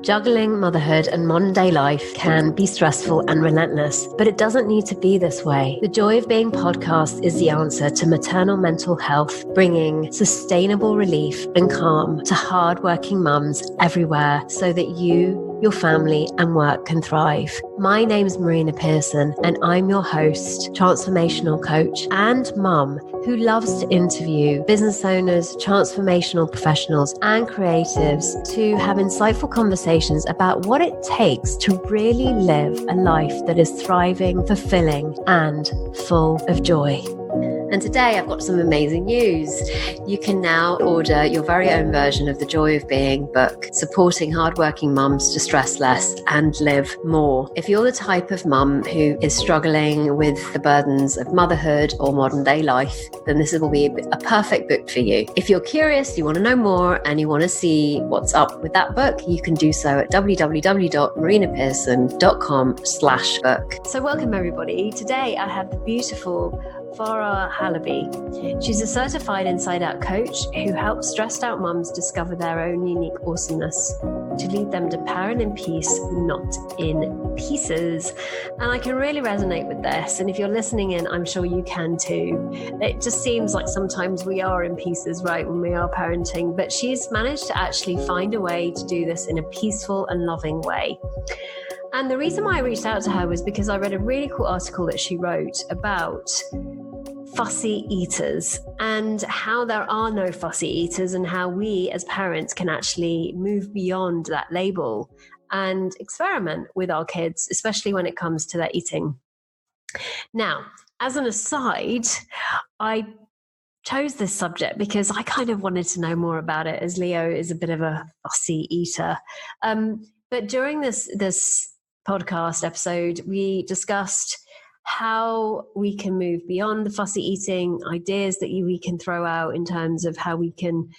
Juggling motherhood and modern day life can be stressful and relentless, but it doesn't need to be this way. The Joy of Being podcast is the answer to maternal mental health, bringing sustainable relief and calm to hardworking mums everywhere so that you, your family and work can thrive. My name's Marina Pearson and I'm your host, transformational coach and mum who loves to interview business owners, transformational professionals and creatives to have insightful conversations about what it takes to really live a life that is thriving, fulfilling and full of joy. And today I've got some amazing news. You can now order your very own version of the Joy of Being book, supporting hardworking mums to stress less and live more. If you're the type of mum who is struggling with the burdens of motherhood or modern day life, then this will be a perfect book for you. If you're curious, you want to know more and you want to see what's up with that book, you can do so at www.marinapearson.com/book. So welcome everybody. Today I have the beautiful Farah Halabi. She's a certified inside-out coach who helps stressed-out mums discover their own unique awesomeness to lead them to parent in peace, not in pieces. And I can really resonate with this. And if you're listening in, I'm sure you can too. It just seems like sometimes we are in pieces, right, when we are parenting. But she's managed to actually find a way to do this in a peaceful and loving way. And the reason why I reached out to her was because I read a really cool article that she wrote about fussy eaters and how there are no fussy eaters and how we as parents can actually move beyond that label and experiment with our kids, especially when it comes to their eating. Now, as an aside, I chose this subject because I kind of wanted to know more about it, as Leo is a bit of a fussy eater. But during this podcast episode, we discussed how we can move beyond the fussy eating, ideas that we can throw out in terms of how we can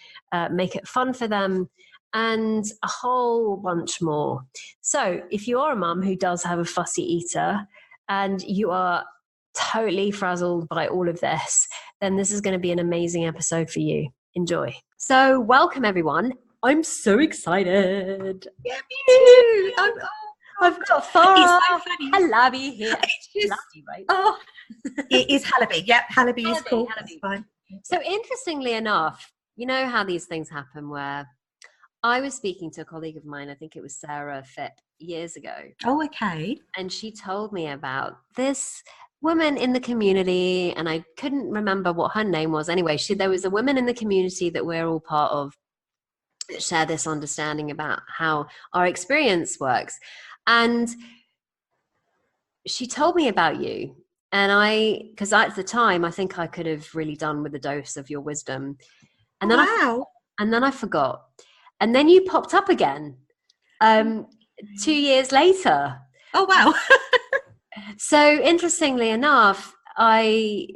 make it fun for them, and a whole bunch more. So if you are a mum who does have a fussy eater and you are totally frazzled by all of this, then this is going to be an amazing episode for you. Enjoy. So welcome everyone. I'm so excited. Yeah, me too. I've got Farah and Halabi here. It's just, Halabi, right? Oh, it is Halabi. Yep, Halabi is cool. Halabi. That's fine. So interestingly enough, you know how these things happen where I was speaking to a colleague of mine, I think it was Sarah Phipp, years ago. Oh, okay. And she told me about this woman in the community, and I couldn't remember what her name was. Anyway, there was a woman in the community that we're all part of that share this understanding about how our experience works. And she told me about you. And because at the time, I think I could have really done with a dose of your wisdom. And then I forgot. And then you popped up again 2 years later. Oh, wow. So interestingly enough, I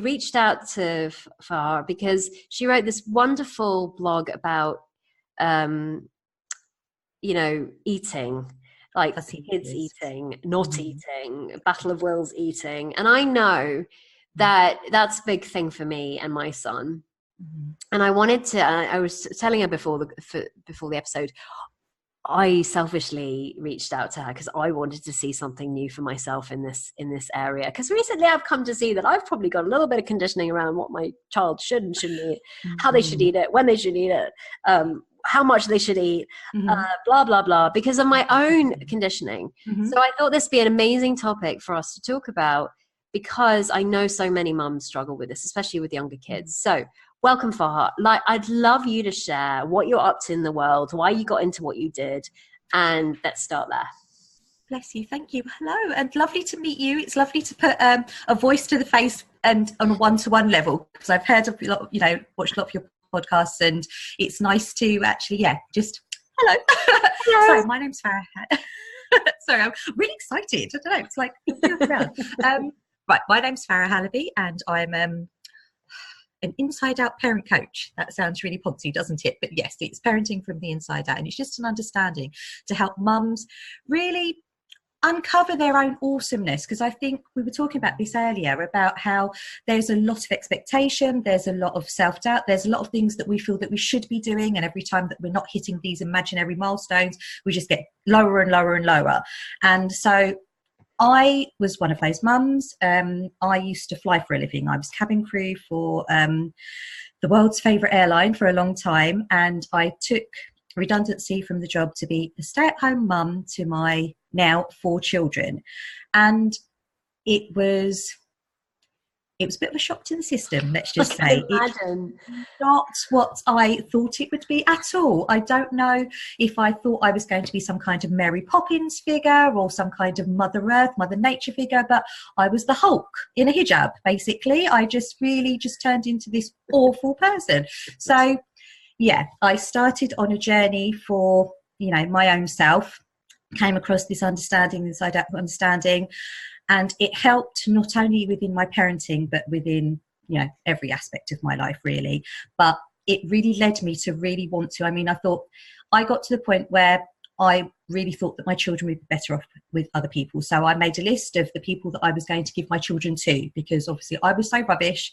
reached out to Fahar because she wrote this wonderful blog about, eating. Like kids eating, not eating, battle of wills eating. And I know that that's a big thing for me and my son. Mm-hmm. And I wanted to, I was telling her before the episode, I selfishly reached out to her because I wanted to see something new for myself in this area. Because recently I've come to see that I've probably got a little bit of conditioning around what my child should and shouldn't eat, how they should eat it, when they should eat it, how much they should eat, blah, blah, blah, because of my own conditioning. Mm-hmm. So I thought this would be an amazing topic for us to talk about because I know so many mums struggle with this, especially with younger kids. So welcome, Fahar. I'd love you to share what you're up to in the world, why you got into what you did, and let's start there. Bless you. Thank you. Hello, and lovely to meet you. It's lovely to put a voice to the face and on a one-to-one level, because I've heard of watched a lot of your podcasts, and it's nice to actually, just hello. Hello. So my name's Farah. Sorry, I'm really excited. I don't know. It's like right. My name's Farah Halabi, and I'm an inside-out parent coach. That sounds really poncy, doesn't it? But yes, it's parenting from the inside out, and it's just an understanding to help mums really uncover their own awesomeness, because I think we were talking about this earlier about how there's a lot of expectation, there's a lot of self-doubt, there's a lot of things that we feel that we should be doing, and every time that we're not hitting these imaginary milestones, we just get lower and lower and lower. And so I was one of those mums. I used to fly for a living. I was cabin crew for the world's favourite airline for a long time, and I took redundancy from the job to be a stay-at-home mum to my now 4 children. And it was a bit of a shock to the system, let's just say. It's not what I thought it would be at all. I don't know if I thought I was going to be some kind of Mary Poppins figure or some kind of Mother Earth, Mother Nature figure, but I was the Hulk in a hijab, basically. I just really just turned into this awful person. So yeah, I started on a journey for, my own self, came across this understanding, and it helped not only within my parenting, but within, every aspect of my life, really. But it really led me to really want to. I got to the point where I really thought that my children would be better off with other people. So I made a list of the people that I was going to give my children to, because obviously I was so rubbish,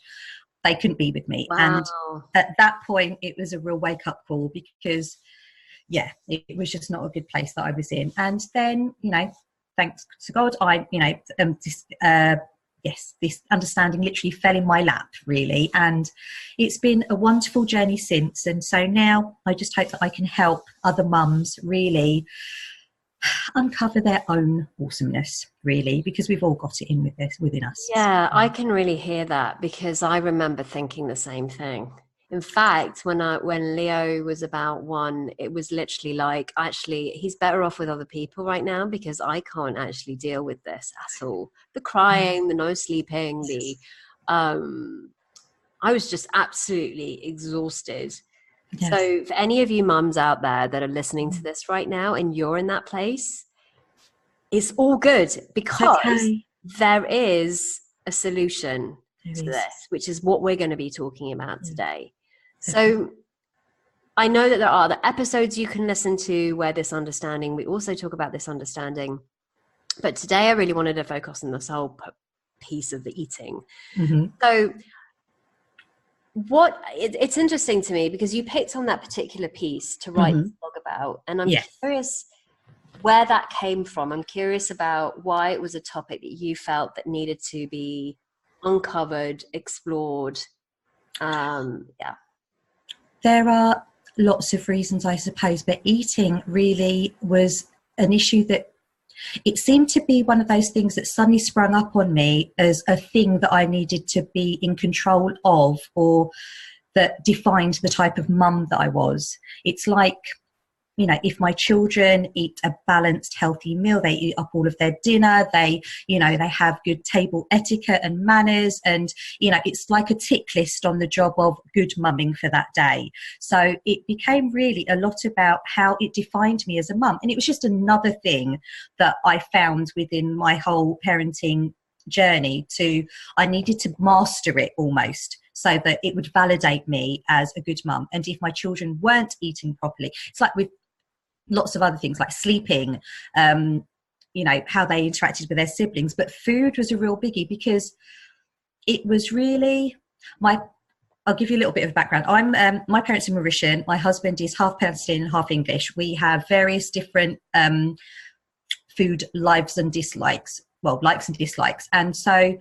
they couldn't be with me. Wow. And at that point, it was a real wake-up call, because, it was just not a good place that I was in. And then, thanks to God, this understanding literally fell in my lap, really. And it's been a wonderful journey since. And so now I just hope that I can help other mums really uncover their own awesomeness, really, because we've all got it within us. Yeah, I can really hear that, because I remember thinking the same thing. In fact, when Leo was about 1, it was literally like, actually, he's better off with other people right now, because I can't actually deal with this at all. The crying, the no sleeping, I was just absolutely exhausted. Yes. So for any of you mums out there that are listening to this right now and you're in that place, it's all good, because there is a solution to this, which is what we're going to be talking about today. So I know that there are other episodes you can listen to where we also talk about this understanding. But today I really wanted to focus on this whole piece of the eating. Mm-hmm. So it's interesting to me, because you picked on that particular piece to write this blog about, and I'm curious where that came from. I'm curious about why it was a topic that you felt that needed to be uncovered, explored. There are lots of reasons, I suppose, but eating really was an issue that it seemed to be one of those things that suddenly sprung up on me as a thing that I needed to be in control of, or that defined the type of mum that I was. It's like, if my children eat a balanced, healthy meal, they eat up all of their dinner, they have good table etiquette and manners, and, it's like a tick list on the job of good mumming for that day. So it became really a lot about how it defined me as a mum. And it was just another thing that I found within my whole parenting journey I needed to master it almost, so that it would validate me as a good mum. And if my children weren't eating properly, it's like with lots of other things like sleeping, how they interacted with their siblings. But food was a real biggie, because it was really I'll give you a little bit of background. My parents are Mauritian. My husband is half Palestinian and half English. We have various different food likes and dislikes. And so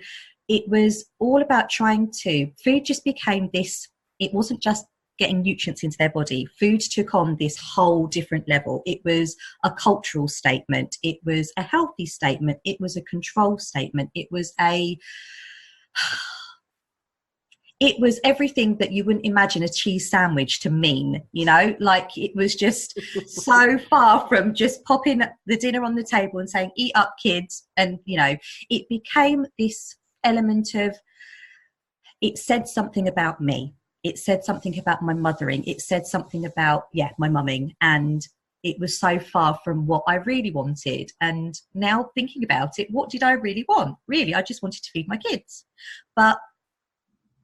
it was all about food just became this, it wasn't just getting nutrients into their body. Food took on this whole different level. It was a cultural statement. It was a healthy statement. It was a control statement. It was everything that you wouldn't imagine a cheese sandwich to mean, like it was just so far from just popping the dinner on the table and saying, eat up kids. And, it became this element of, it said something about me. It said something about my mothering. It said something about, my mumming. And it was so far from what I really wanted. And now thinking about it, what did I really want? Really, I just wanted to feed my kids. But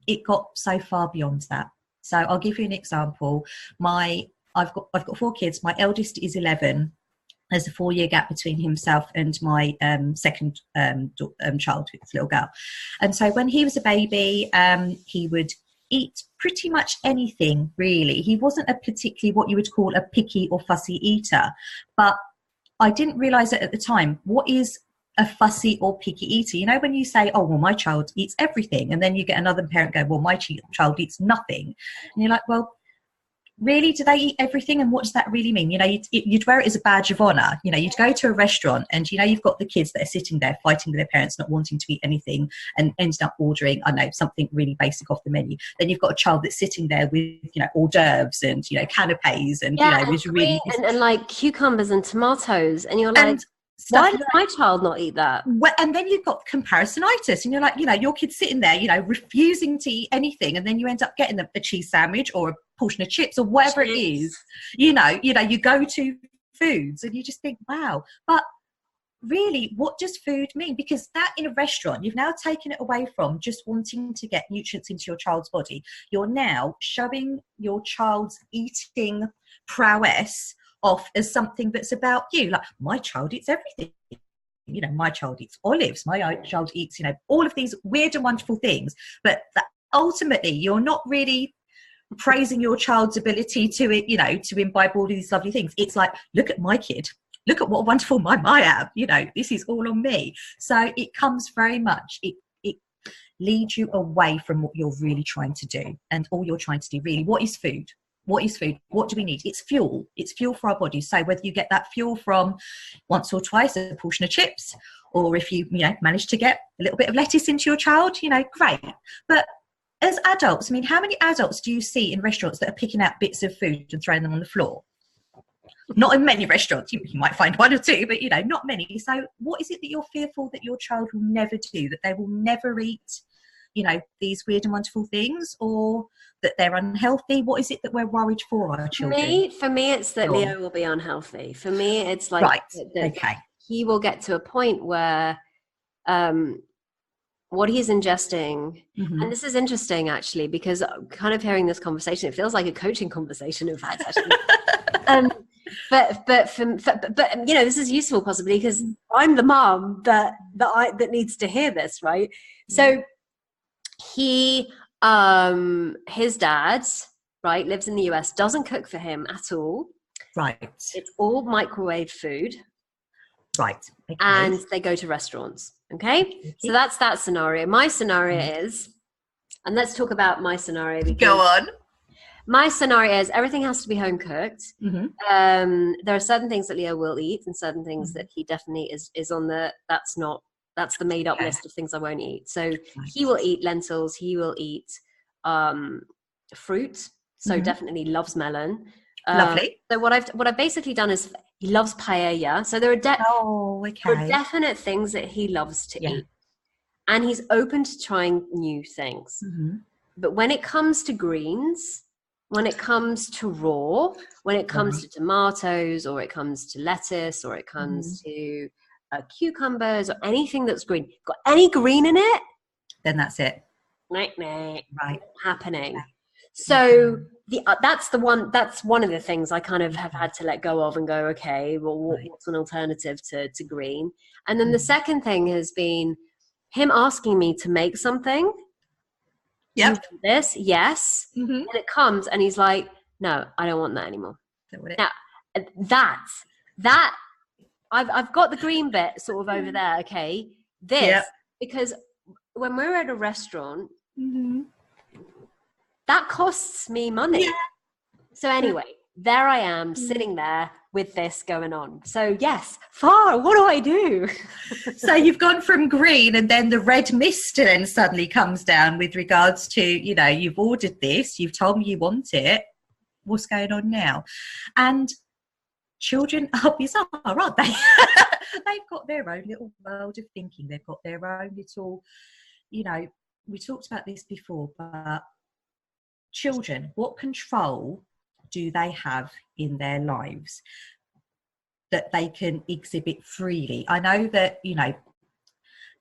it got so far beyond that. So I'll give you an example. I've got 4 kids. My eldest is 11. There's a 4-year gap between himself and my second child, this little girl. And so when he was a baby, he would eat pretty much anything, really. He wasn't a particularly what you would call a picky or fussy eater, but I didn't realise it at the time. What is a fussy or picky eater? You know, when you say, oh, well, my child eats everything, and then you get another parent go, well, my child eats nothing. And you're like, well, really, do they eat everything? And what does that really mean? You know, you'd wear it as a badge of honour. You know, you'd go to a restaurant and, you know, you've got the kids that are sitting there fighting with their parents, not wanting to eat anything, and ended up ordering, I don't know, something really basic off the menu. Then you've got a child that's sitting there with, you know, hors d'oeuvres and, you know, canapes and, you know, was really... And like cucumbers and tomatoes. And you're like... Why does my child not eat that? Well, and then you've got comparisonitis, and you're like, you know, your kid's sitting there, you know, refusing to eat anything, and then you end up getting a cheese sandwich or a portion of chips or whatever it is. You know, you go to foods and you just think, wow. But really, what does food mean? Because that in a restaurant, you've now taken it away from just wanting to get nutrients into your child's body. You're now showing your child's eating prowess off as something that's about you. Like, my child eats everything. You know, my child eats olives. My child eats, you know, all of these weird and wonderful things. But ultimately, you're not really praising your child's ability to, you know, to imbibe all of these lovely things. It's like, look at my kid. Look at what a wonderful mum I am. You know, this is all on me. So it comes very much, it leads you away from what you're really trying to do. And all you're trying to do, really, what is food? What is food? What do we need? It's fuel. It's fuel for our bodies. So whether you get that fuel from once or twice a portion of chips, or if you know, manage to get a little bit of lettuce into your child, you know, great. But as adults, I mean, how many adults do you see in restaurants that are picking out bits of food and throwing them on the floor? Not in many restaurants. You might find one or two, but, you know, not many. So what is it that you're fearful that your child will never do, that they will never eat, you know, these weird and wonderful things, or that they're unhealthy? What is it that we're worried for our children? For me, it's that Leo will be unhealthy. For me, it's like that he will get to a point where what he's ingesting, and this is interesting actually, because kind of hearing this conversation, it feels like a coaching conversation, in fact, actually. But you know, this is useful possibly because I'm the mom that needs to hear this, right? So he his dad, right, lives in the US, doesn't cook for him at all, right? It's all microwave food, right? Okay. And they go to restaurants. Okay, so that's that scenario. My scenario is, and let's talk about my scenario. Go on. My scenario is everything has to be home cooked. There are certain things that Leo will eat, and certain things that he definitely is on the that's the made up list of things I won't eat. So he will eat lentils. He will eat fruit. So definitely loves melon. Lovely. So what I've basically done is he loves paella. So there are, there are definite things that he loves to eat, and he's open to trying new things. But when it comes to greens, when it comes to raw, when it comes to tomatoes, or it comes to lettuce, or it comes to cucumbers, or anything that's green, got any green in it, then that's it. Right. Happening. So that's one of the things I kind of have had to let go of and go, okay, well, what's an alternative to green? And then the second thing has been him asking me to make something. Yep. This, yes. And it comes and he's like, no, I don't want that anymore. Now, that I've got the green bit sort of over there, okay? Because when we're at a restaurant, that costs me money. So anyway, there I am sitting there with this going on. So yes, Far, what do I do? So you've gone from green, and then the red mist then suddenly comes down with regards to, you know, you've ordered this, you've told me you want it. What's going on now? And children are bizarre, aren't they? They've got their own little world of thinking. They've got their own little, you know, we talked about this before, but children, what control do they have in their lives that they can exhibit freely? I know that, you know,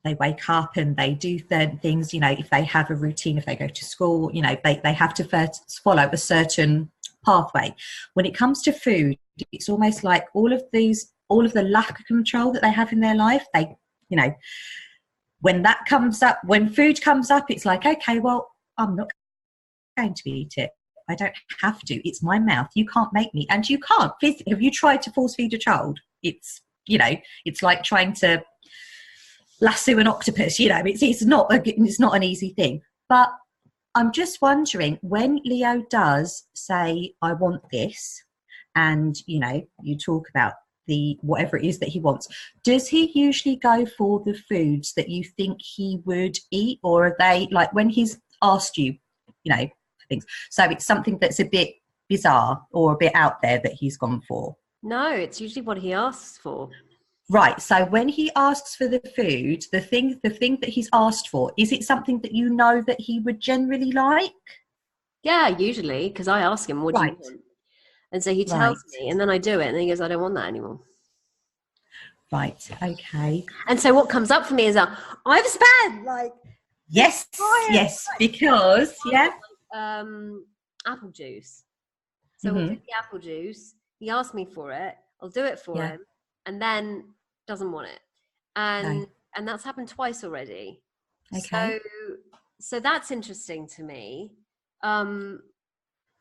they wake up and they do certain things, you know, if they have a routine, if they go to school, you know, they have to first follow a certain pathway. When it comes to food, it's almost like all of these all of the lack of control that they have in their life. They, you know, when that comes up, when food comes up, it's like, okay, well, I'm not going to eat it. I don't have to. It's my mouth. You can't make me. And you can't. Have you tried to force feed a child? It's, you know, it's like trying to lasso an octopus. You know, it's not an easy thing. But I'm just wondering, when Leo does say, I want this, and, you know, you talk about the whatever it is that he wants, does he usually go for the foods that you think he would eat, or are they like when he's asked you, you know, things, so it's something that's a bit bizarre or a bit out there that he's gone for? No, it's usually what he asks for. Right. So when he asks for the food, the thing that he's asked for, is it something that you know that he would generally like? Yeah, usually, because I ask him, what do you want? And so he tells me, and then I do it, and then he goes, I don't want that anymore. Right. Okay. And so what comes up for me is that I've spent like yes, because apple juice. So we'll do the apple juice. He asked me for it. I'll do it for him, and then doesn't want it. And that's happened twice already. Okay. So that's interesting to me.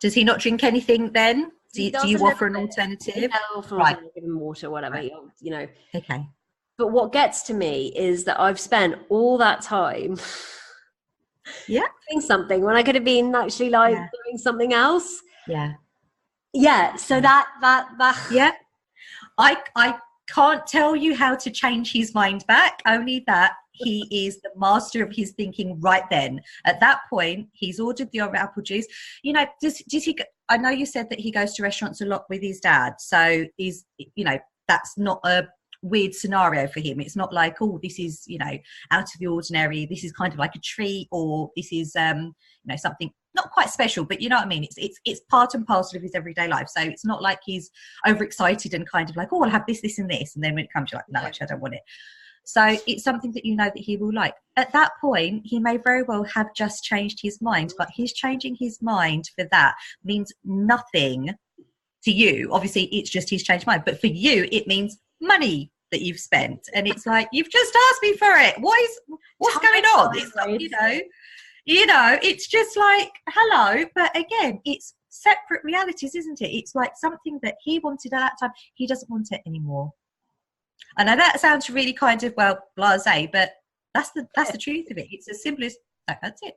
Does he not drink anything then? Do you offer an alternative? I'll offer alternative, give him water, whatever, you know. Okay. But what gets to me is that I've spent all that time doing something when I could have been actually like doing something else. Yeah. So that I can't tell you how to change his mind back, only that he is the master of his thinking right then. At that point, he's ordered the apple juice. You know, does he, I know you said that he goes to restaurants a lot with his dad, so is, you know, that's not a weird scenario for him. It's not like, oh, this is, you know, out of the ordinary, this is kind of like a treat, or this is you know, something not quite special, but you know what I mean, it's part and parcel of his everyday life. So it's not like he's overexcited and kind of like, oh, I'll have this and this, and then when it comes, you're like, no, actually I don't want it. So it's something that you know that he will like. At that point, he may very well have just changed his mind, but his changing his mind for that means nothing to you. Obviously, it's just he's changed mind, but for you, it means money that you've spent. And it's like, you've just asked me for it. What's going on? It's not, you know, it's just like, hello. But again, it's separate realities, isn't it? It's like something that he wanted at that time, he doesn't want it anymore. I know that sounds really kind of, well, blasé, but that's the truth of it. It's as simple as that's it.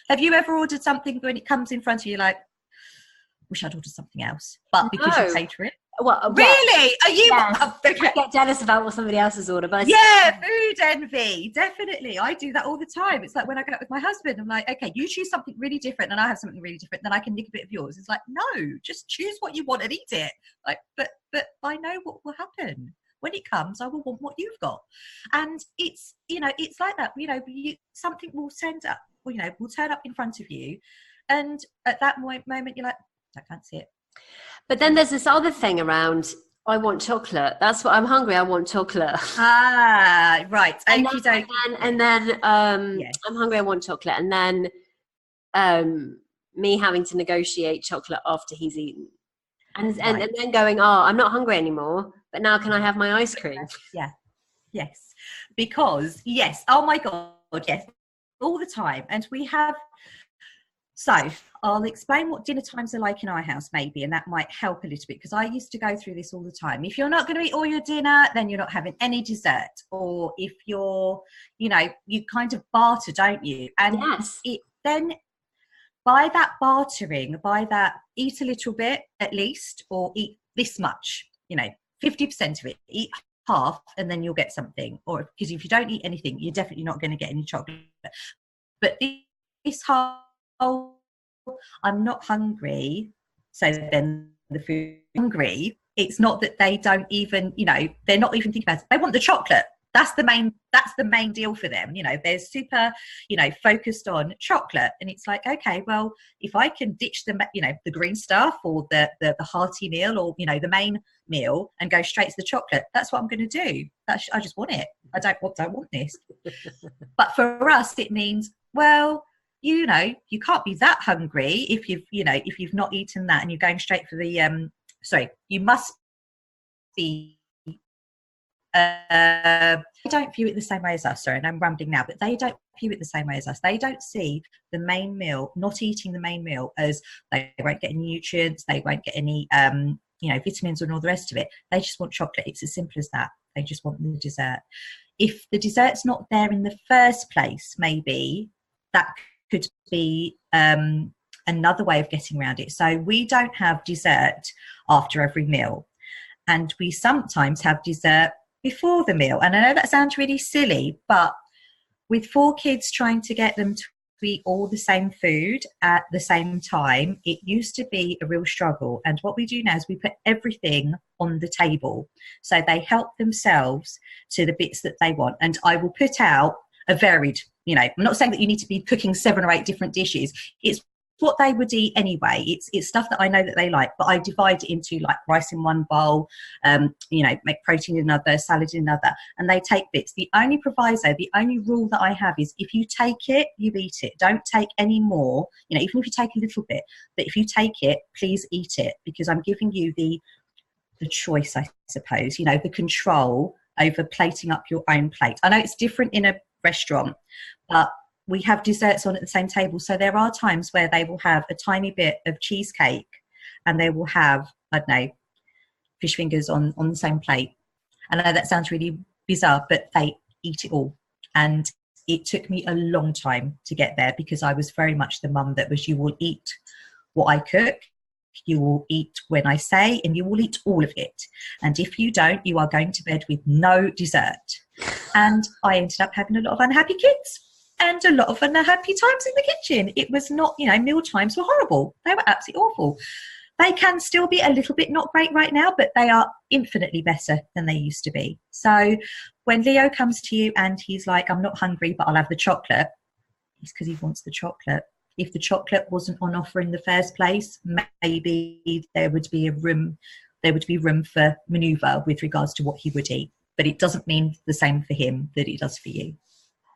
Have you ever ordered something when it comes in front of you, like, wish I'd ordered something else, but because you paid for it? Well, really? Are you? Yes. Okay. I get jealous about what somebody else has ordered. But food envy, definitely. I do that all the time. It's like when I go out with my husband, I'm like, okay, you choose something really different, and I have something really different. Then I can nick a bit of yours. It's like, no, just choose what you want and eat it. Like, but I know what will happen. When it comes, I will want what you've got. And it's, you know, it's like that, you know, something will will turn up in front of you. And at that moment, you're like, I can't see it. But then there's this other thing around, I want chocolate. That's what I'm hungry. I want chocolate. Ah, right. And then I'm hungry. I want chocolate. And then me having to negotiate chocolate after he's eaten. And then going, oh, I'm not hungry anymore, but now can I have my ice cream? Yeah. Yes. Because, yes. Oh, my God. Yes. All the time. And we have... So I'll explain what dinner times are like in our house, maybe, and that might help a little bit, because I used to go through this all the time. If you're not going to eat all your dinner, then you're not having any dessert. Or if you're, you know, you kind of barter, don't you? And then... by that bartering, by that, eat a little bit at least, or eat this much, you know, 50% of it, eat half, and then you'll get something. Or because if you don't eat anything, you're definitely not going to get any chocolate. But this whole, I'm not hungry, so then the food hungry, it's not that they don't even, you know, they're not even thinking about it. They want the chocolate. That's the main deal for them. You know, they're super, you know, focused on chocolate. And it's like, okay, well, if I can ditch the, you know, the green stuff or the hearty meal, or, you know, the main meal, and go straight to the chocolate, that's what I'm going to do. I just want it. I don't want this. But for us, it means, well, you know, you can't be that hungry if you've not eaten that and you're going straight for the, you must be they don't view it the same way as us. Sorry, and I'm rambling now, but they don't view it the same way as us. They don't see the main meal, not eating the main meal, as they won't get any nutrients, they won't get any vitamins and all the rest of it. They just want chocolate. It's as simple as that. They just want the dessert. If the dessert's not there in the first place, maybe that could be another way of getting around it. So we don't have dessert after every meal, and we sometimes have dessert before the meal. And I know that sounds really silly, but with 4 kids, trying to get them to eat all the same food at the same time, it used to be a real struggle. And what we do now is we put everything on the table, so they help themselves to the bits that they want. And I will put out a varied, I'm not saying that you need to be cooking 7 or 8 different dishes. It's what they would eat anyway. It's stuff that I know that they like, but I divide it into like rice in one bowl, make protein in another, salad in another, and they take bits. The only proviso, the only rule that I have is if you take it, you eat it. Don't take any more, even if you take a little bit, but if you take it, please eat it, because I'm giving you the choice, I suppose, the control over plating up your own plate. I know it's different in a restaurant, but we have desserts on at the same table. So there are times where they will have a tiny bit of cheesecake and they will have, I don't know, fish fingers on the same plate. I know that sounds really bizarre, but they eat it all. And it took me a long time to get there, because I was very much the mum that was, you will eat what I cook, you will eat when I say, and you will eat all of it. And if you don't, you are going to bed with no dessert. And I ended up having a lot of unhappy kids and a lot of unhappy times in the kitchen. It was not, meal times were horrible. They were absolutely awful. They can still be a little bit not great right now, but they are infinitely better than they used to be. So when Leo comes to you and he's like, I'm not hungry, but I'll have the chocolate, it's because he wants the chocolate. If the chocolate wasn't on offer in the first place, maybe there would be room for manoeuvre with regards to what he would eat. But it doesn't mean the same for him that it does for you.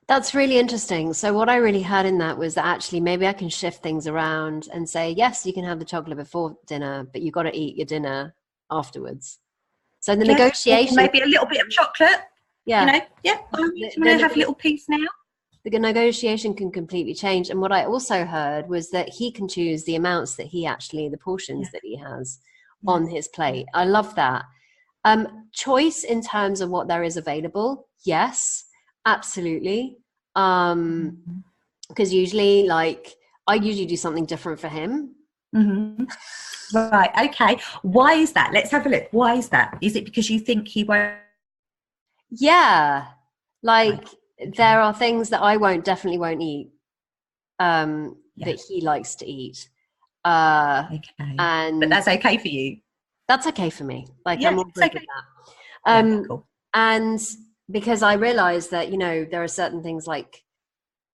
That's really interesting. So what I really heard in that was that actually maybe I can shift things around and say, yes, you can have the chocolate before dinner, but you've got to eat your dinner afterwards. So the negotiation... Maybe a little bit of chocolate. Yeah. I'm going to have a little piece now. The negotiation can completely change. And what I also heard was that he can choose the amounts that the portions that he has on his plate. I love that. Choice in terms of what there is available. Yes, absolutely. Because usually I usually do something different for him. Mm-hmm. Right. Okay. Why is that? Let's have a look. Why is that? Is it because you think he won't? Yeah. There are things that I definitely won't eat, that he likes to eat. Okay. But that's okay for you. That's okay for me. I'm all good with that. Cool. And because I realize that, there are certain things like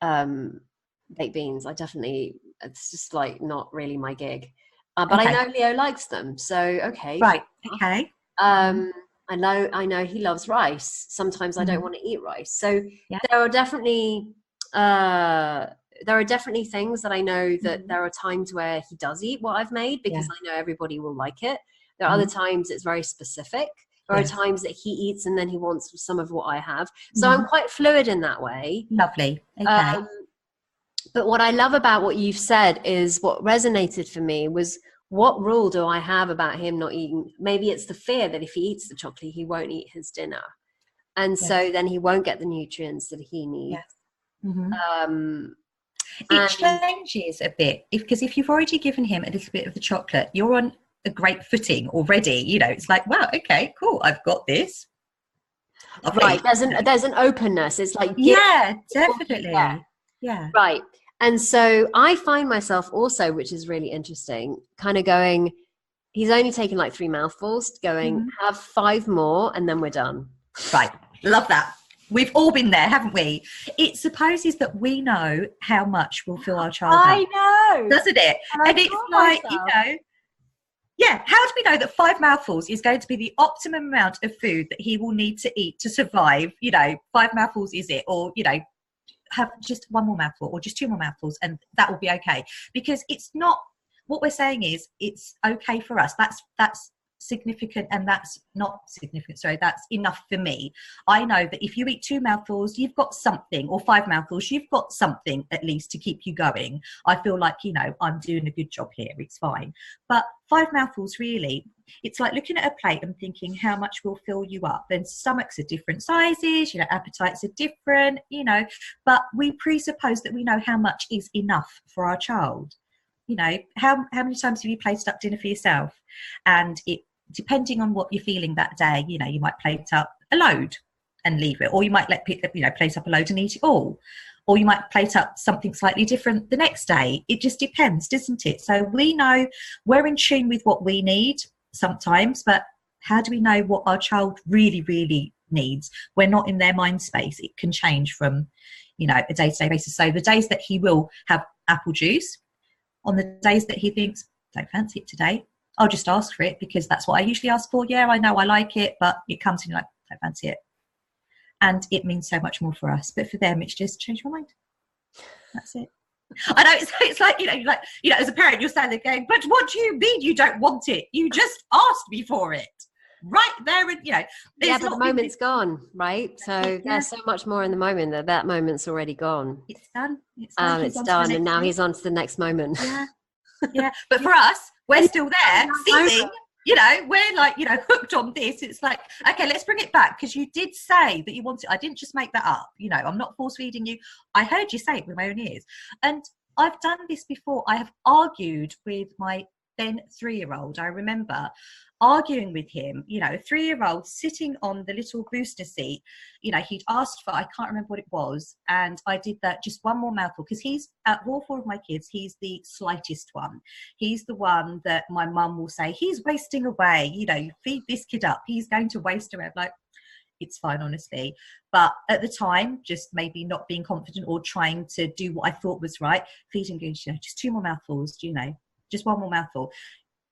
baked beans. It's just not really my gig. But I know Leo likes them. So, okay. Right. Okay. I know he loves rice. Sometimes I don't want to eat rice. So there are definitely things that I know that there are times where he does eat what I've made, because I know everybody will like it. There are other times it's very specific. There are times that he eats and then he wants some of what I have. So I'm quite fluid in that way. Lovely. Okay. But what I love about what you've said is what resonated for me was, what rule do I have about him not eating? Maybe it's the fear that if he eats the chocolate, he won't eat his dinner. And so then he won't get the nutrients that he needs. It changes a bit, because if you've already given him a little bit of the chocolate, you're on a great footing already. It's like, wow, okay, cool, I've got this. Right. There's an openness. It's like, definitely. Yeah. Right. And so I find myself also, which is really interesting, kind of going, he's only taken 3 mouthfuls, going, have 5 more and then we're done. Right. Love that. We've all been there, haven't we? It supposes that we know how much will fill our child up. I know. Doesn't it? And it's like, how do we know that 5 mouthfuls is going to be the optimum amount of food that he will need to eat to survive? 5 mouthfuls is it? Or, have just 1 more mouthful or just 2 more mouthfuls, and that will be okay. Because it's not, what we're saying is it's okay for us. That's significant and that's not significant, sorry, that's enough for me. I know that if you eat 2 mouthfuls, you've got something, or 5 mouthfuls, you've got something at least to keep you going. I feel like, you know, I'm doing a good job here, it's fine. But 5 mouthfuls, really, it's like looking at a plate and thinking how much will fill you up. And stomachs are different sizes, you know, appetites are different, you know, but we presuppose that we know how much is enough for our child. You know, how many times have you plated up dinner for yourself? And it, depending on what you're feeling that day, you know, you might plate up a load and leave it, or you might plate up a load and eat it all, or you might plate up something slightly different the next day. It just depends, doesn't it? So we know, we're in tune with what we need sometimes, but how do we know what our child really, really needs? We're not in their mind space. It can change from, you know, a day-to-day basis. So the days that he will have apple juice, on the days that he thinks, don't fancy it today, I'll just ask for it because that's what I usually ask for. Yeah, I know I like it, but it comes in like, don't fancy it. And it means so much more for us. But for them, it's just change my mind. That's it. I know it's like, you know, as a parent, you're standing there going, but what do you mean you don't want it? You just asked me for it. Right there, and you know, yeah, but the moment's gone, right? So there's so much more in the moment that moment's already gone. It's done. It's done, and now he's on to the next moment. Yeah. But for us, we're still there, feeling. You know, we're like, you know, hooked on this. It's like, okay, let's bring it back because you did say that you wanted. I didn't just make that up. You know, I'm not force feeding you. I heard you say it with my own ears, and I've done this before. I have argued with my then 3-year-old. I remember arguing with him, you know, a 3-year-old sitting on the little booster seat. You know, he'd asked for, I can't remember what it was, and I did that, just one more mouthful, because he's, at all 4 of my kids, he's the slightest one. He's the one that my mum will say, he's wasting away, you know, you feed this kid up, he's going to waste away. I'm like, it's fine, honestly. But at the time, just maybe not being confident or trying to do what I thought was right, feeding him, you know, just 2 more mouthfuls, you know, just 1 more mouthful.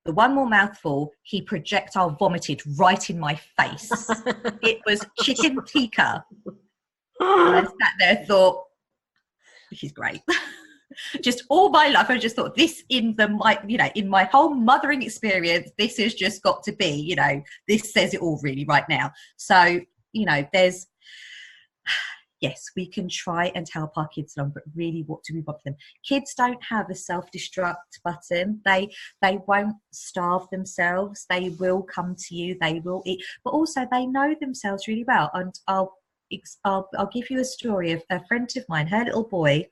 The 1 more mouthful, he projectile vomited right in my face. It was chicken tikka. And I sat there and thought, this is great. Just all my life, I just thought, this in my whole mothering experience, this has just got to be, you know, this says it all really right now. So, you know, yes, we can try and help our kids along, but really, what do we want for them? Kids don't have a self-destruct button. They won't starve themselves. They will come to you. They will eat, but also they know themselves really well. And I'll give you a story of a friend of mine. Her little boy,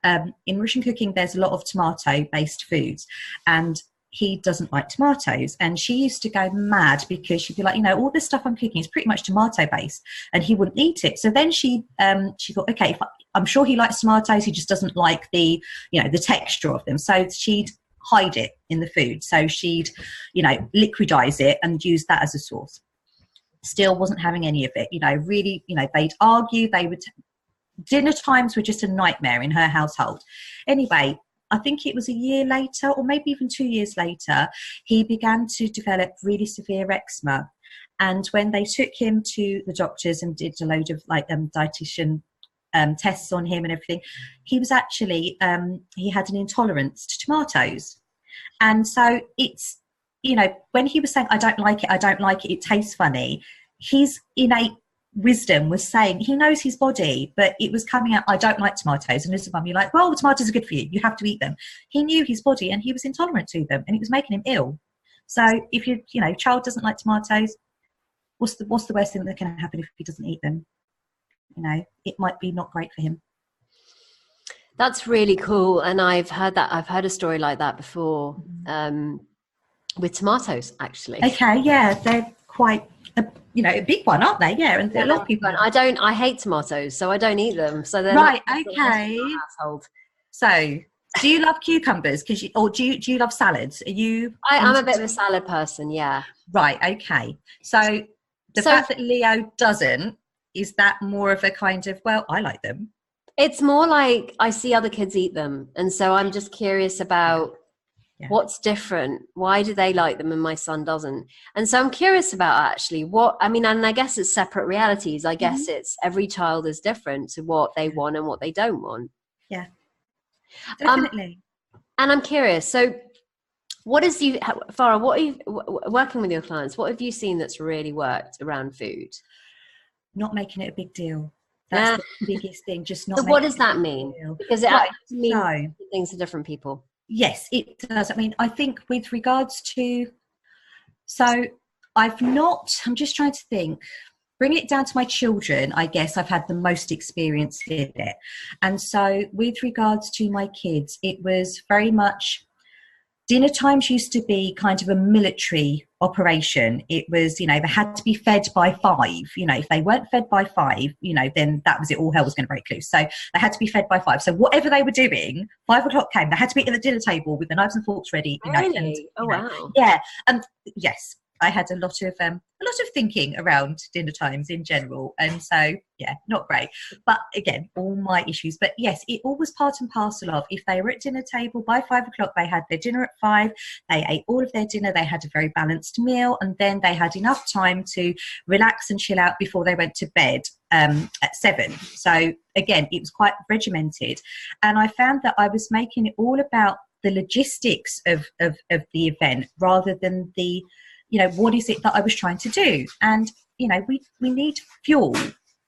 in Russian cooking, there's a lot of tomato-based foods, and he doesn't like tomatoes, and she used to go mad because she'd be like, you know, all this stuff I'm cooking is pretty much tomato based, and he wouldn't eat it. So then she thought, okay, I'm sure he likes tomatoes, he just doesn't like the, you know, the texture of them. So she'd hide it in the food. So she'd, you know, liquidize it and use that as a sauce. Still wasn't having any of it, you know, really, you know, they'd argue, dinner times were just a nightmare in her household. Anyway, I think it was a year later, or maybe even 2 years later, he began to develop really severe eczema. And when they took him to the doctors and did a load of like dietitian tests on him and everything, he was actually, he had an intolerance to tomatoes. And so it's, you know, when he was saying, I don't like it, it tastes funny, his innate wisdom was saying, he knows his body, but it was coming out, I don't like tomatoes. And as a mum, you're like, well, the tomatoes are good for you, you have to eat them. He knew his body and he was intolerant to them, and it was making him ill. So if you know, child doesn't like tomatoes, what's the worst thing that can happen if he doesn't eat them? You know, it might be not great for him. That's really cool. And I've heard a story like that before, with tomatoes, actually. Okay, yeah, they're quite a big one, aren't they? Yeah, and a lot of people. I hate tomatoes, so I don't eat them. So they're right. Okay. Household. So, do you love cucumbers? Do you love salads? Are you? I'm a bit of a salad person. Yeah. Right. Okay. So the fact that Leo doesn't, is that more of a kind of, well, I like them? It's more like I see other kids eat them, and so I'm just curious about. Yeah. What's different? Why do they like them and my son doesn't? And so I'm curious about actually and I guess it's separate realities. I guess it's every child is different to what they want and what they don't want. Yeah, definitely. And I'm curious. So Farah, what are you working with your clients? What have you seen that's really worked around food? Not making it a big deal. That's the biggest thing. Just not. So what does that mean? Because it means things to different people. Yes, it does. I mean, I think with regards to, I'm just trying to think. Bring it down to my children, I guess I've had the most experience in it. And so with regards to my kids, it was very much, dinner times used to be kind of a military operation. It was, they had to be fed by 5. If they weren't fed by 5, then that was it. All hell was going to break loose. So they had to be fed by 5. So whatever they were doing, 5 o'clock came. They had to be at the dinner table with the knives and forks ready. Really? Wow. Yeah. And yes, I had a lot of thinking around dinner times in general, and so not great. But again, all my issues. But yes, it all was part and parcel of, if they were at dinner table by 5 o'clock, they had their dinner at 5. They ate all of their dinner. They had a very balanced meal, and then they had enough time to relax and chill out before they went to bed at 7. So again, it was quite regimented, and I found that I was making it all about the logistics of the event rather than the what is it that I was trying to do? And, we need fuel.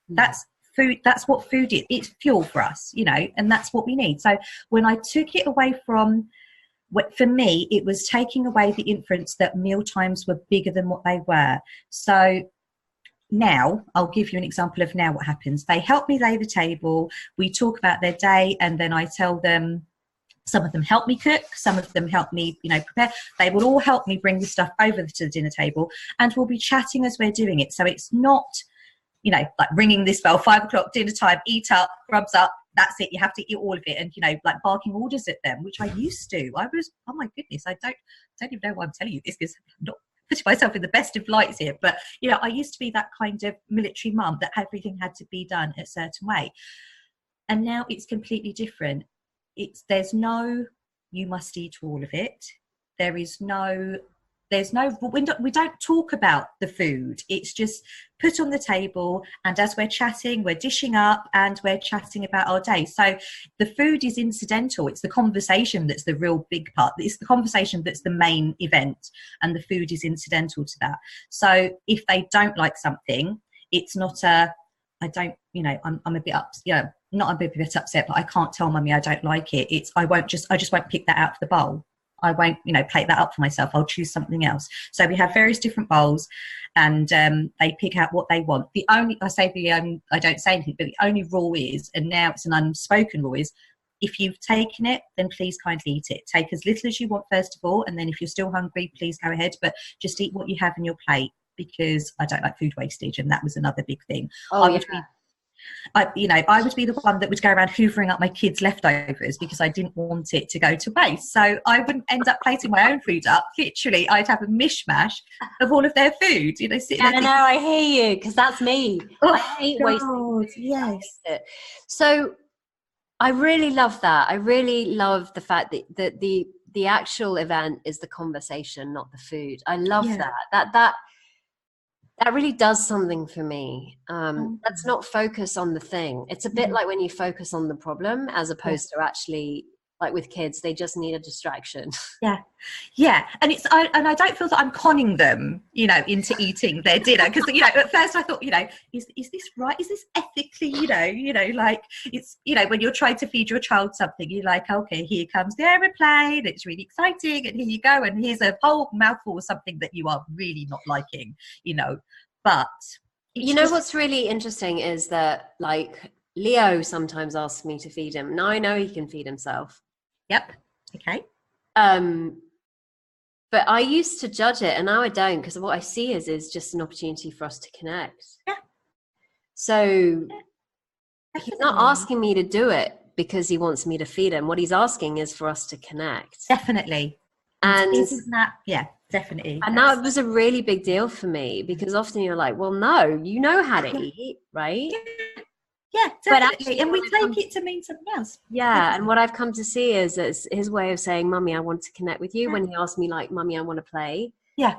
That's food. That's what food is. It's fuel for us, and that's what we need. So when I took it away from, for me, it was taking away the inference that meal times were bigger than what they were. So now I'll give you an example of now what happens. They help me lay the table. We talk about their day, and then I tell them, some of them help me cook, some of them help me, prepare. They will all help me bring the stuff over to the dinner table, and we'll be chatting as we're doing it. So it's not, like ringing this bell, 5 o'clock dinner time, eat up, grubs up, that's it. You have to eat all of it. And, like barking orders at them, which I used to. I was, oh my goodness, I don't even know why I'm telling you this, because I'm not putting myself in the best of lights here. But, I used to be that kind of military mum that everything had to be done a certain way. And now it's completely different. There's no, you must eat all of it. We don't talk about the food. It's just put on the table, and as we're chatting, we're dishing up and we're chatting about our day. So the food is incidental. It's the conversation that's the real big part. It's the conversation that's the main event, and the food is incidental to that. So if they don't like something, it's not I'm a bit upset. Not a bit upset, but I can't tell mummy I don't like it. I just won't pick that out of the bowl. I won't, plate that up for myself. I'll choose something else. So we have various different bowls, and they pick out what they want. I don't say anything, but the only rule is, and now it's an unspoken rule, is if you've taken it, then please kindly eat it. Take as little as you want first of all, and then if you're still hungry, please go ahead, but just eat what you have in your plate, because I don't like food wastage, and that was another big thing. I would be the one that would go around hoovering up my kids' leftovers because I didn't want it to go to waste. So I wouldn't end up plating my own food up. Literally, I'd have a mishmash of all of their food. I hear you, because that's me. I hate wasting. Yes. So I really love that. I really love the fact that the actual event is the conversation, not the food. I love that really does something for me. Let's not focus on the thing. It's a bit like when you focus on the problem, as opposed to actually, like with kids, they just need a distraction. Yeah. And I don't feel that I'm conning them, into eating their dinner. Because, at first I thought, is this right? Is this ethically, like it's, when you're trying to feed your child something, you're like, okay, here comes the aeroplane. It's really exciting. And here you go. And here's a whole mouthful of something that you are really not liking, but. What's really interesting is that, like, Leo sometimes asks me to feed him. Now I know he can feed himself. Yep. Okay. But I used to judge it, and now I don't, because what I see is just an opportunity for us to connect. Yeah. So he's not asking me to do it because he wants me to feed him. What he's asking is for us to connect. Definitely. And isn't that, definitely. And that was a really big deal for me, because often you're like, well, no, you know how to eat, right? Yeah, definitely. And we take it to mean something else. Yeah, and what I've come to see is his way of saying, Mummy, I want to connect with you. When he asked me, like, Mummy, I want to play. Yeah.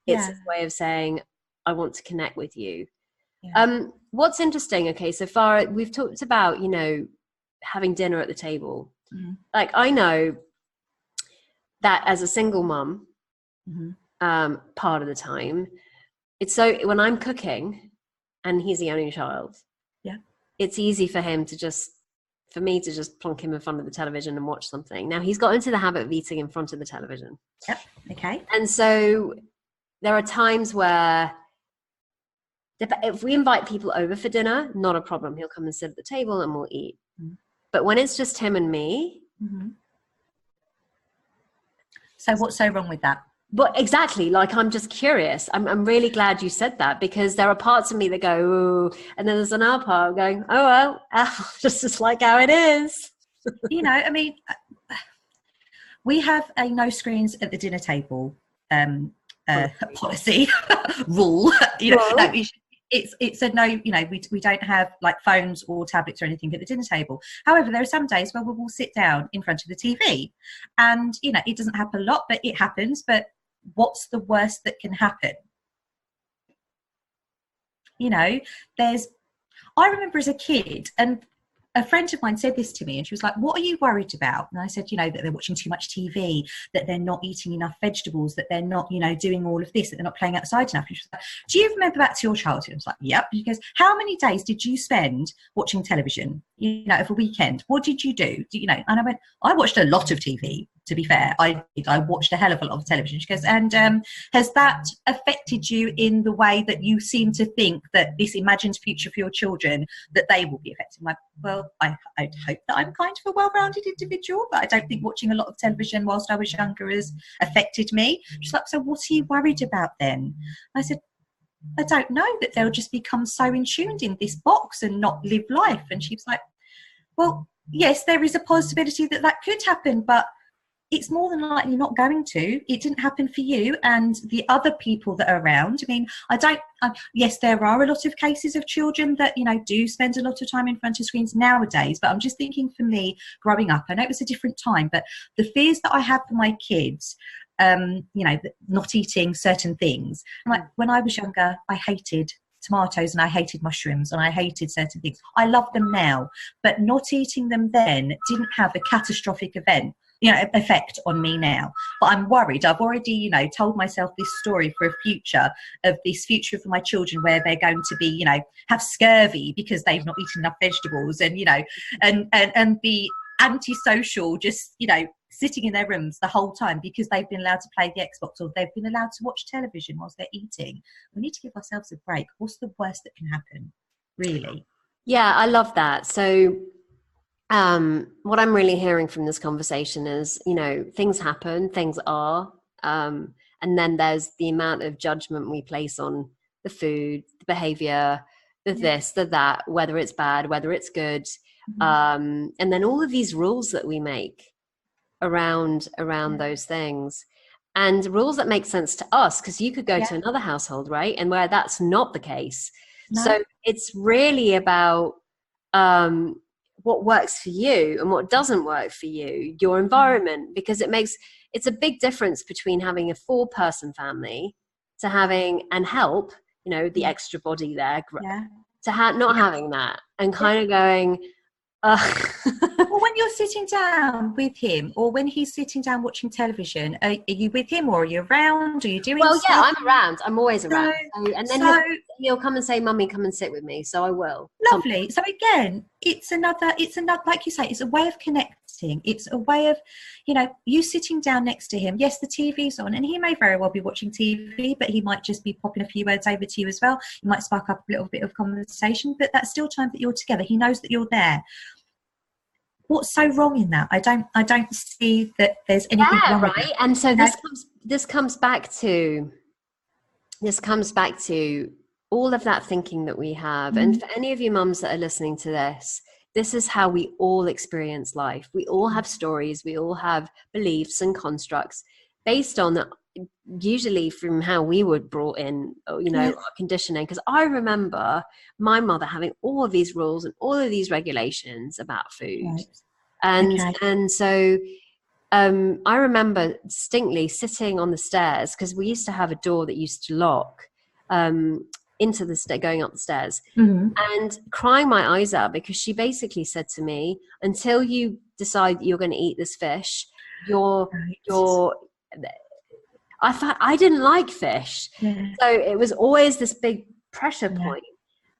It's his way of saying, I want to connect with you. Yeah. What's interesting, okay, so far we've talked about, having dinner at the table. Mm-hmm. Like, I know that as a single mum, part of the time, it's so when I'm cooking and he's the only child, it's easy for me to just plonk him in front of the television and watch something. Now he's got into the habit of eating in front of the television. Yep. Okay. And so there are times where if we invite people over for dinner, not a problem. He'll come and sit at the table and we'll eat. But when it's just him and me. So what's so wrong with that? But exactly, like, I'm just curious. I'm really glad you said that, because there are parts of me that go, ooh, and then there's another part going, oh, well, just like how it is. You know, I mean, we have a no screens at the dinner table policy, rule. You know, no, it's a no, you know, we don't have like phones or tablets or anything at the dinner table. However, there are some days where we will sit down in front of the TV, and, you know, it doesn't happen a lot, but it happens. But what's the worst that can happen? You know, I remember as a kid, and a friend of mine said this to me, and she was like, what are you worried about? And I said, you know, that they're watching too much TV, that they're not eating enough vegetables, that they're not, you know, doing all of this, that they're not playing outside enough. And she was like, do you remember back to your childhood? I was like, yep. She goes, how many days did you spend watching television, you know, over a weekend? What did you do? You know, and I went, I watched a lot of TV. To be fair, I watched a hell of a lot of television. She goes, and has that affected you in the way that you seem to think that this imagined future for your children, that they will be affected? I'm like, well, I hope that I'm kind of a well-rounded individual, but I don't think watching a lot of television whilst I was younger has affected me. She's like, so what are you worried about then? I said, I don't know, that they'll just become so tuned in this box and not live life. And she was like, well, yes, there is a possibility that could happen, but it's more than likely not going to. It didn't happen for you and the other people that are around. I mean, yes, there are a lot of cases of children that, you know, do spend a lot of time in front of screens nowadays, but I'm just thinking for me growing up, I know it was a different time, but the fears that I have for my kids, you know, not eating certain things. Like when I was younger, I hated tomatoes and I hated mushrooms and I hated certain things. I love them now, but not eating them then didn't have a catastrophic effect on me now. But I'm worried. I've already, you know, told myself this story for this future for my children, where they're going to be, you know, have scurvy because they've not eaten enough vegetables, and, you know, and be antisocial, just, you know, sitting in their rooms the whole time because they've been allowed to play the Xbox or they've been allowed to watch television whilst they're eating. We need to give ourselves a break. What's the worst that can happen, really? Yeah, I love that. So what I'm really hearing from this conversation is, you know, things happen, things are, and then there's the amount of judgment we place on the food, the behavior, this, the that, whether it's bad, whether it's good. And then all of these rules that we make around those things, and rules that make sense to us, because you could go to another household, right, and where that's not the case. So it's really about what works for you and what doesn't work for you, your environment, because it's a big difference between having a 4-person family to having, and help, you know, the extra body there, to not having that, and kind of going, well, when you're sitting down with him, or when he's sitting down watching television, are you with him, or are you around? Are you doing stuff? I'm around. I'm always around. And then he'll come and say, Mummy, come and sit with me. So I will. Lovely. So again, it's another, like you say, it's a way of connecting. It's a way of, you know, you sitting down next to him. Yes, the TV's on, and he may very well be watching TV, but he might just be popping a few words over to you as well. You might spark up a little bit of conversation, but that's still time that you're together. He knows that you're there. What's so wrong in that? I don't see that there's anything wrong with it. And so this comes back to all of that thinking that we have. And for any of you mums that are listening to this is how we all experience life. We all have stories, we all have beliefs and constructs based on usually from how we were brought in, you know, our conditioning. Because I remember my mother having all of these rules and all of these regulations about food. And so I remember distinctly sitting on the stairs, because we used to have a door that used to lock into the going up the stairs, and crying my eyes out, because she basically said to me, until you decide you're going to eat this fish, you're Right. I thought I didn't like fish. Yeah. So it was always this big pressure Yeah. point.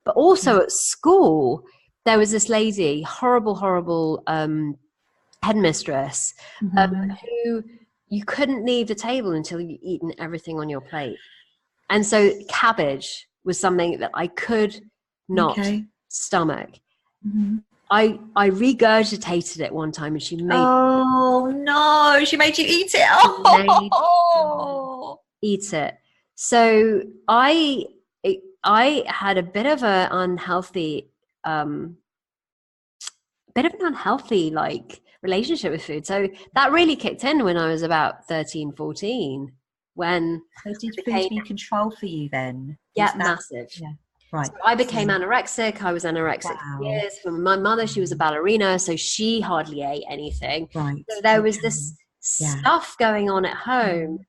But also Yeah. at school, there was this lady, horrible headmistress, who you couldn't leave the table until you'd eaten everything on your plate. And so cabbage was something that I could not stomach. Mm-hmm. I regurgitated it one time, and she made oh no, she made you eat it. Oh, eat it. So I had a bit of an unhealthy like relationship with food. So that really kicked in when I was about 13, 14. When so did food be control for you then? Yeah, massive. Yeah. Right. So I became anorexic. I was anorexic for years. From my mother, she was a ballerina, so she hardly ate anything. Right. So there was this stuff going on at home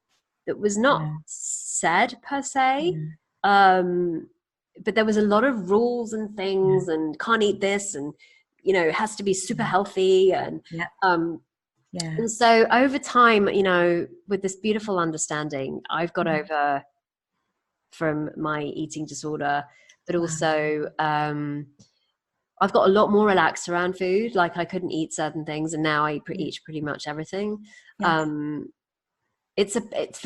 that was not said per se. But there was a lot of rules and things, and can't eat this, and it has to be super healthy, and and so over time, with this beautiful understanding, I've got over from my eating disorder, but also I've got a lot more relaxed around food. Like I couldn't eat certain things, and now I eat pretty much everything. For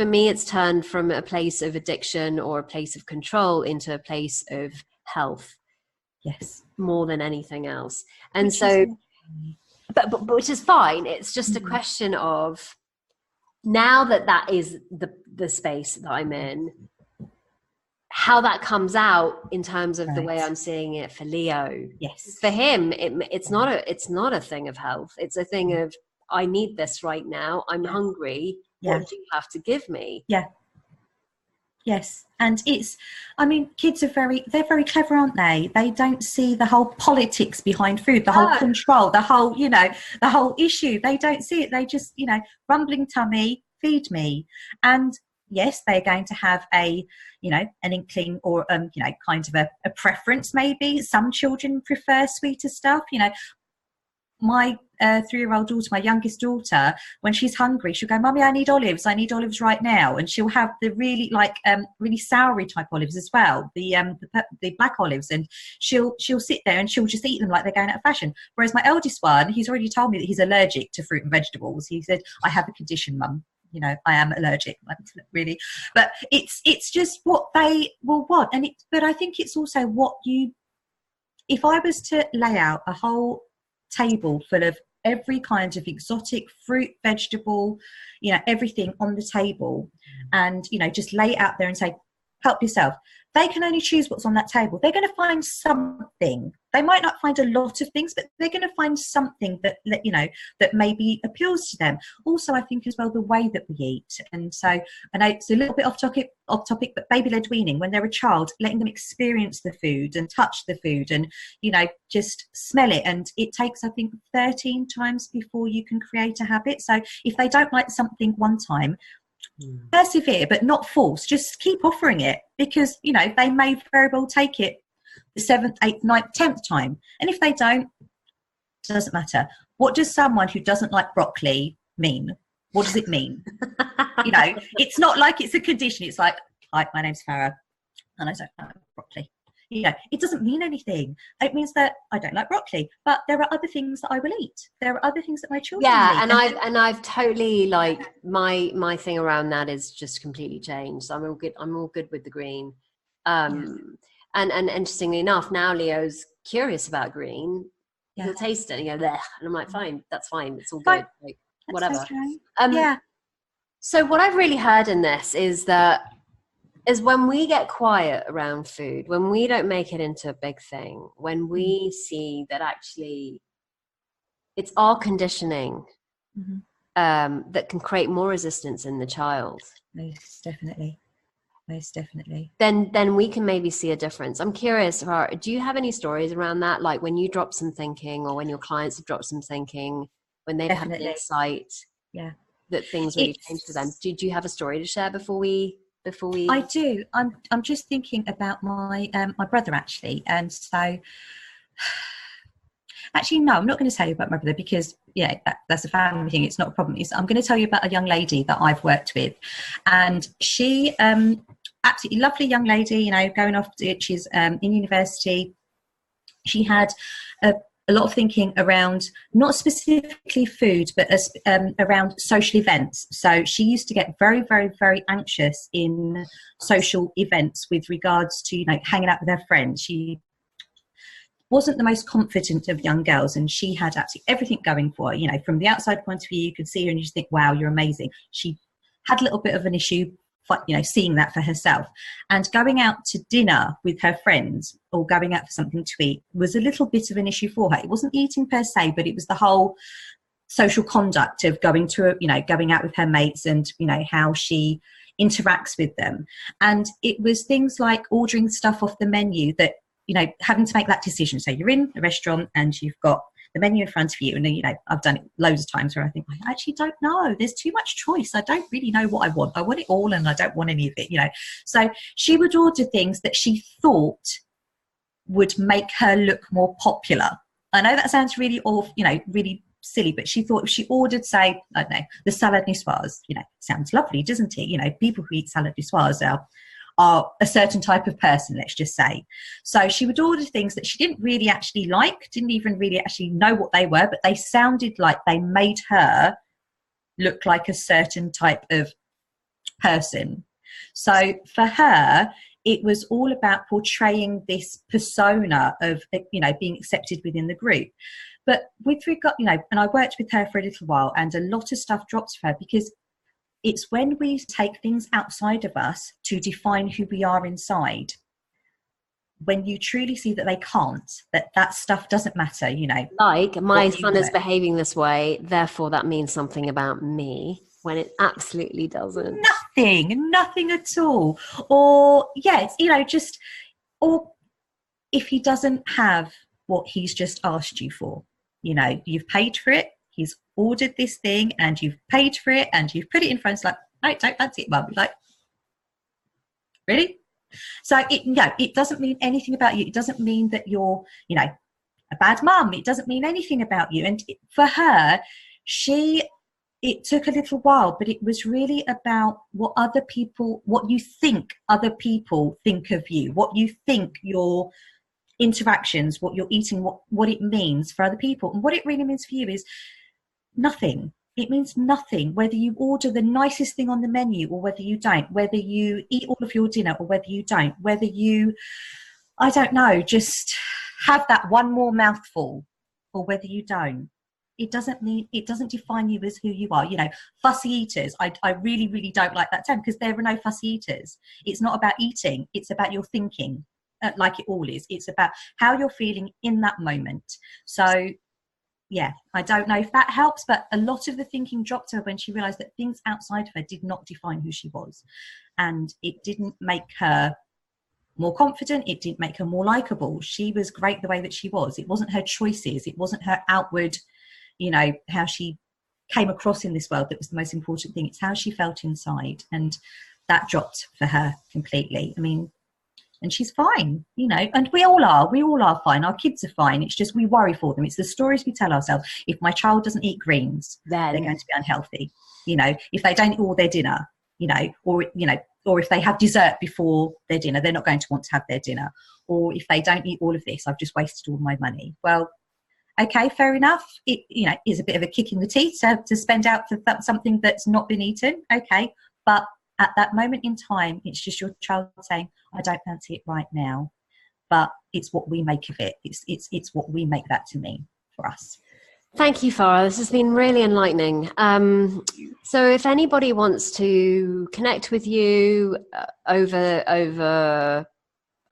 me, it's turned from a place of addiction or a place of control into a place of health. Yes, more than anything else. And but which is fine. It's just a question of, now that is the space that I'm in, how that comes out in terms of the way I'm seeing it for Leo. Yes, for him, it's not a thing of health. It's a thing of, I need this right now. I'm hungry. What do you have to give me? Yes, and kids they're very clever, aren't they? They don't see the whole politics behind food, the whole control, the whole, the whole issue. They don't see it. They just, rumbling tummy, feed me. And yes, they're going to have an inkling or, kind of a preference maybe. Some children prefer sweeter stuff, My 3-year-old daughter, my youngest daughter, when she's hungry, she'll go, "Mummy, I need olives right now." And she'll have the really really soury type olives as well, the black olives, and she'll sit there and she'll just eat them like they're going out of fashion. Whereas my eldest one, he's already told me that he's allergic to fruit and vegetables. He said, "I have a condition, Mum. I am allergic." Really, but it's just what they will want, but I think it's also what you. If I was to lay out a whole table full of every kind of exotic fruit, vegetable, everything on the table, and just lay it out there and say, "Help yourself," they can only choose what's on that table. They're going to find something. They might not find a lot of things, but they're going to find something that that maybe appeals to them. Also, I think as well, the way that we eat. And so I know it's a little bit off topic, but baby-led weaning, when they're a child, letting them experience the food and touch the food and just smell it. And it takes, I think, 13 times before you can create a habit. So if they don't like something one time, persevere, but not force. Just keep offering it, because they may very well take it the 7th, 8th, 9th, 10th time, and if they don't, it doesn't matter. What does someone who doesn't like broccoli mean? What does it mean? It's not like it's a condition. It's like, "Hi, my name's Farah and I don't like broccoli." It doesn't mean anything. It means that I don't like broccoli, but there are other things that I will eat. There are other things that my children will eat. And I've totally, like, my thing around that is just completely changed. So I'm all good with the green. And interestingly enough, now Leo's curious about green. He'll taste it and go, "Bleh," and I'm like, "Fine, that's fine. It's all good. Like, whatever." Okay. So what I've really heard in this is when we get quiet around food, when we don't make it into a big thing, when we see that actually it's our conditioning that can create more resistance in the child. Most definitely. Then we can maybe see a difference. I'm curious, Farah, do you have any stories around that? Like when you drop some thinking, or when your clients have dropped some thinking, when they've had an insight that things really changed for them? Do you have a story to share before we? I do. I'm just thinking about my my brother, actually, and so actually, no, I'm not going to tell you about my brother because, yeah, that's a family thing. It's not a problem. I'm going to tell you about a young lady that I've worked with. And she, absolutely lovely young lady, you know, going off, she's in university. She had a lot of thinking around not specifically food, but around social events. So she used to get very, very, very anxious in social events with regards to, you know, hanging out with her friends. She wasn't the most confident of young girls, and she had absolutely everything going for her. You know, from the outside point of view, you could see her and you just think, wow, you're amazing. She had a little bit of an issue, you know, seeing that for herself. And going out to dinner with her friends or going out for something to eat was a little bit of an issue for her. It wasn't eating per se, but it was the whole social conduct of going to, you know, going out with her mates and, you know, how she interacts with them. And it was things like ordering stuff off the menu that, you know, having to make that decision. So you're in a restaurant and you've got the menu in front of you, and you know, I've done it loads of times where I think, I actually don't know, there's too much choice, I don't really know what I want it all and I don't want any of it, you know. So she would order things that she thought would make her look more popular. I know that sounds really awful, you know, really silly, but she thought if she ordered, say, I don't know, the salad niçoise, you know, sounds lovely, doesn't it? You know, people who eat salad niçoise are a certain type of person, let's just say. So she would order things that she didn't really actually like, didn't even really actually know what they were, but they sounded like they made her look like a certain type of person. So for her, it was all about portraying this persona of, you know, being accepted within the group. But with regard, you know, and I worked with her for a little while, and a lot of stuff dropped for her because it's when we take things outside of us to define who we are inside, when you truly see that they can't, that stuff doesn't matter, you know. Like, my son is behaving this way, therefore that means something about me, when it absolutely doesn't. Nothing at all. Or, yeah, it's, you know, just, or if he doesn't have what he's just asked you for, you know, you've paid for it, he's ordered this thing and you've paid for it and you've put it in front. It's like, I don't fancy it, Mum. Like, really? So it doesn't mean anything about you. It doesn't mean that you're, you know, a bad mum. It doesn't mean anything about you. And for her, it took a little while, but it was really about what you think other people think of you, what you think your interactions, what you're eating, what it means for other people. And what it really means for you is nothing. It means nothing, whether you order the nicest thing on the menu or whether you don't, whether you eat all of your dinner or whether you don't, whether you, I don't know, just have that one more mouthful or whether you don't. It doesn't define you as who you are. You know, fussy eaters, I really, really don't like that term because there are no fussy eaters. It's not about eating. It's about your thinking, like it all is. It's about how you're feeling in that moment. So, yeah, I don't know if that helps, but a lot of the thinking dropped her when she realised that things outside of her did not define who she was. And it didn't make her more confident. It didn't make her more likeable. She was great the way that she was. It wasn't her choices. It wasn't her outward, you know, how she came across in this world that was the most important thing. It's how she felt inside. And that dropped for her completely. I mean, and she's fine, you know, and we all are fine. Our kids are fine. It's just we worry for them. It's the stories we tell ourselves. If my child doesn't eat greens, then they're going to be unhealthy. You know, if they don't eat all their dinner, you know, or if they have dessert before their dinner, they're not going to want to have their dinner. Or if they don't eat all of this, I've just wasted all my money. Well, okay, fair enough. It, you know, is a bit of a kick in the teeth to spend out for something that's not been eaten. Okay, but at that moment in time, it's just your child saying, I don't fancy it right now. But it's what we make of it. It's what we make that to mean for us. Thank you, Farah. This has been really enlightening. So if anybody wants to connect with you over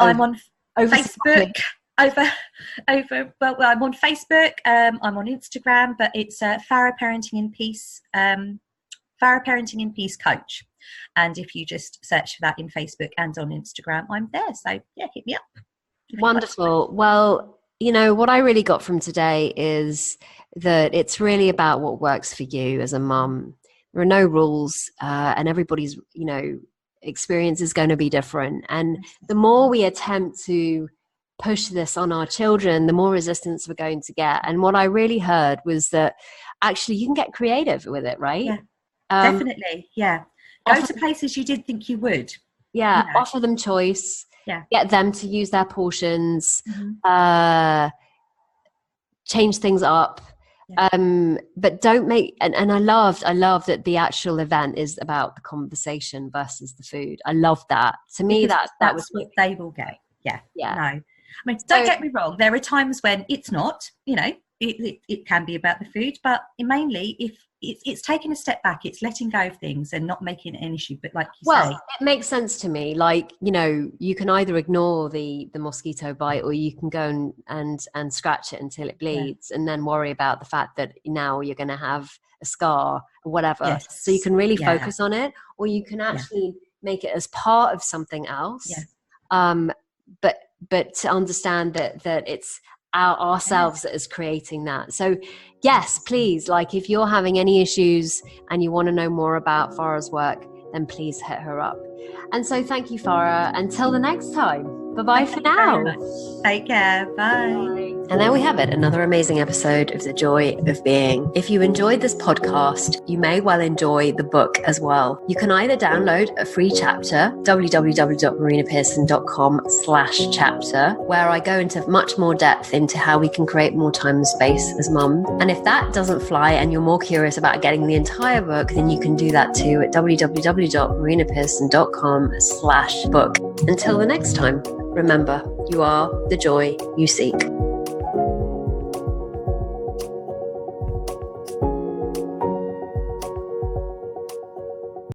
I'm on Facebook. Well, I'm on Facebook. I'm on Instagram, but it's Farah Parenting in Peace. Farah Parenting in Peace Coach. And if you just search for that in Facebook and on Instagram, I'm there. So yeah, hit me up. Wonderful. Well, you know, what I really got from today is that it's really about what works for you as a mum. There are no rules, and everybody's, you know, experience is going to be different. And the more we attempt to push this on our children, the more resistance we're going to get. And what I really heard was that actually you can get creative with it, right? Yeah, definitely. Yeah. Go to places you didn't think you would. Yeah. Offer them choice. Yeah. Get them to use their portions. Mm-hmm. Change things up. Yeah. But don't make, and I love that the actual event is about the conversation versus the food. I love that. To me, that's was what they will get. Yeah. Yeah. No. I mean, don't get me wrong. There are times when it's not, it can be about the food, but mainly if it's taking a step back, it's letting go of things and not making it an issue. But like you say, it makes sense to me. Like, you can either ignore the mosquito bite, or you can go and scratch it until it bleeds, and then worry about the fact that now you're going to have a scar or whatever. Yes. So you can really focus on it, or you can actually make it as part of something else. Yeah. But to understand that it's ourselves that is creating that. So yes, please, like if you're having any issues and you want to know more about Farah's work, then please hit her up. And so thank you, Farah. Until the next time. Bye-bye for now. Take care. Bye. And there we have it, another amazing episode of The Joy of Being. If you enjoyed this podcast, you may well enjoy the book as well. You can either download a free chapter, www.marinapearson.com/chapter, where I go into much more depth into how we can create more time and space as mum. And if that doesn't fly and you're more curious about getting the entire book, then you can do that too at www.marinapearson.com/book. Until the next time, remember, you are the joy you seek.